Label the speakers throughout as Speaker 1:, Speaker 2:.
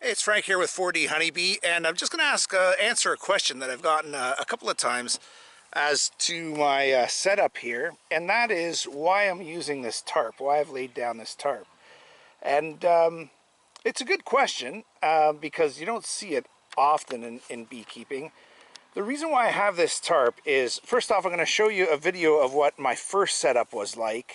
Speaker 1: Hey, it's Frank here with 4D Honeybee, and I'm just going to answer a question that I've gotten a couple of times as to my setup here, and that is why I'm using this tarp, why I've laid down this tarp. And it's a good question because you don't see it often in beekeeping. The reason why I have this tarp is, first off, I'm going to show you a video of what my first setup was like.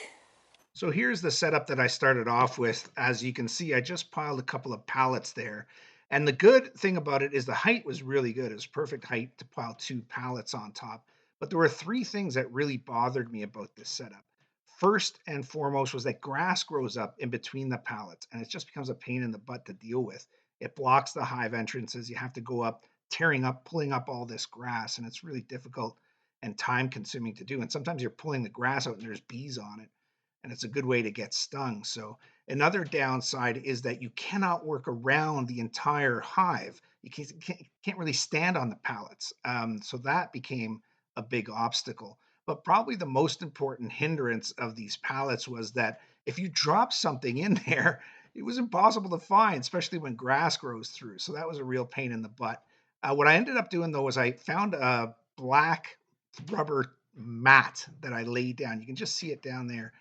Speaker 1: So here's the setup that I started off with. As you can see, I just piled a couple of pallets there. And the good thing about it is the height was really good. It was perfect height to pile 2 pallets on top. But there were 3 things that really bothered me about this setup. First and foremost was that grass grows up in between the pallets, and it just becomes a pain in the butt to deal with. It blocks the hive entrances. You have to go up, tearing up, pulling up all this grass, and it's really difficult and time consuming to do. And sometimes you're pulling the grass out and there's bees on it, and it's a good way to get stung. So another downside is that you cannot work around the entire hive. You can't really stand on the pallets. So that became a big obstacle. But probably the most important hindrance of these pallets was that if you drop something in there, it was impossible to find, especially when grass grows through. So that was a real pain in the butt. What I ended up doing though was I found a black rubber mat that I laid down. You can just see it down there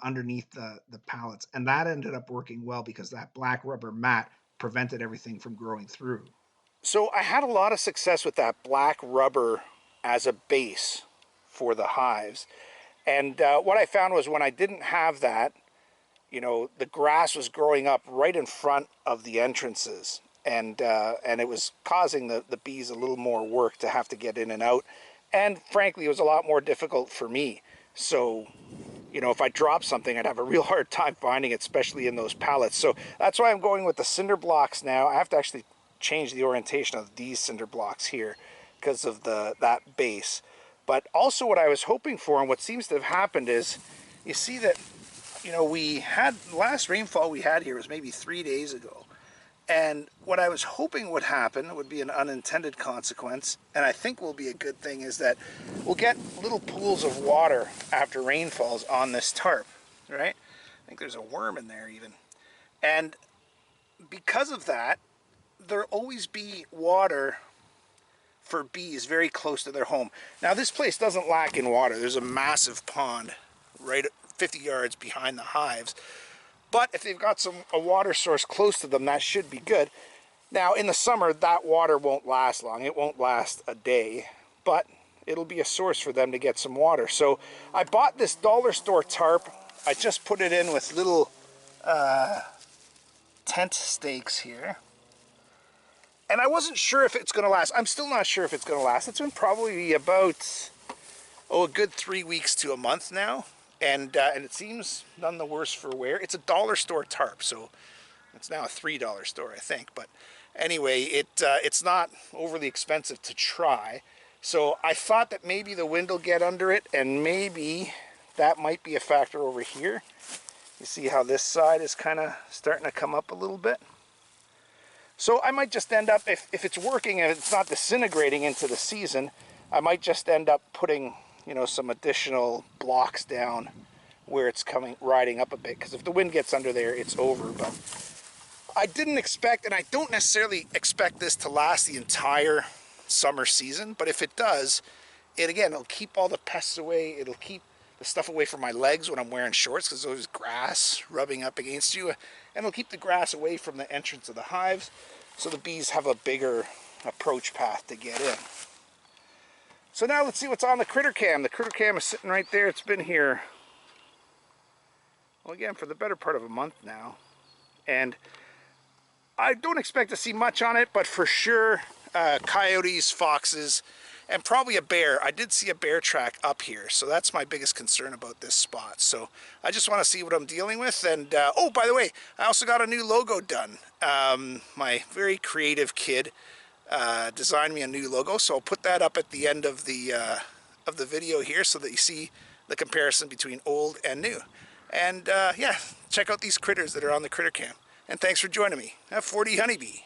Speaker 1: underneath the pallets. And that ended up working well because that black rubber mat prevented everything from growing through. So I had a lot of success with that black rubber as a base for the hives. And what I found was when I didn't have that, the grass was growing up right in front of the entrances. And it was causing the bees a little more work to have to get in and out. And frankly, it was a lot more difficult for me. So if I dropped something, I'd have a real hard time finding it, especially in those pallets. So that's why I'm going with the cinder blocks now. I have to actually change the orientation of these cinder blocks here because of that base. But also what I was hoping for, and what seems to have happened is, you see that, we had, last rainfall we had here was maybe 3 days ago. And what I was hoping would happen, would be an unintended consequence, and I think will be a good thing, is that we'll get little pools of water after rain falls on this tarp, right? I think there's a worm in there even. And because of that, there'll always be water for bees very close to their home. Now this place doesn't lack in water. There's a massive pond right 50 yards behind the hives. But if they've got a water source close to them, that should be good. Now, in the summer, that water won't last long. It won't last a day, but it'll be a source for them to get some water. So I bought this dollar store tarp. I just put it in with little tent stakes here. And I wasn't sure if it's going to last. I'm still not sure if it's going to last. It's been probably about, a good 3 weeks to a month now. And it seems none the worse for wear. It's a dollar store tarp, so it's now a $3 store, I think. But anyway, it's not overly expensive to try. So I thought that maybe the wind will get under it, and maybe that might be a factor over here. You see how this side is kind of starting to come up a little bit? So I might just end up, if it's working and it's not disintegrating into the season, I might just end up putting some additional blocks down where it's riding up a bit, because if the wind gets under there, it's over. But I didn't expect, and I don't necessarily expect this to last the entire summer season, but if it does, it'll keep all the pests away. It'll keep the stuff away from my legs when I'm wearing shorts, because there's grass rubbing up against you, and it'll keep the grass away from the entrance of the hives, so the bees have a bigger approach path to get in. So now let's see what's on the critter cam. The critter cam is sitting right there. It's been here, well, again, for the better part of a month now. And I don't expect to see much on it, but for sure, coyotes, foxes, and probably a bear. I did see a bear track up here, so that's my biggest concern about this spot. So I just want to see what I'm dealing with. And oh, by the way, I also got a new logo done. My very creative kid designed me a new logo, so I'll put that up at the end of the video here so that you see the comparison between old and new. And yeah, check out these critters that are on the critter cam. And thanks for joining me. Have 4D Honeybee.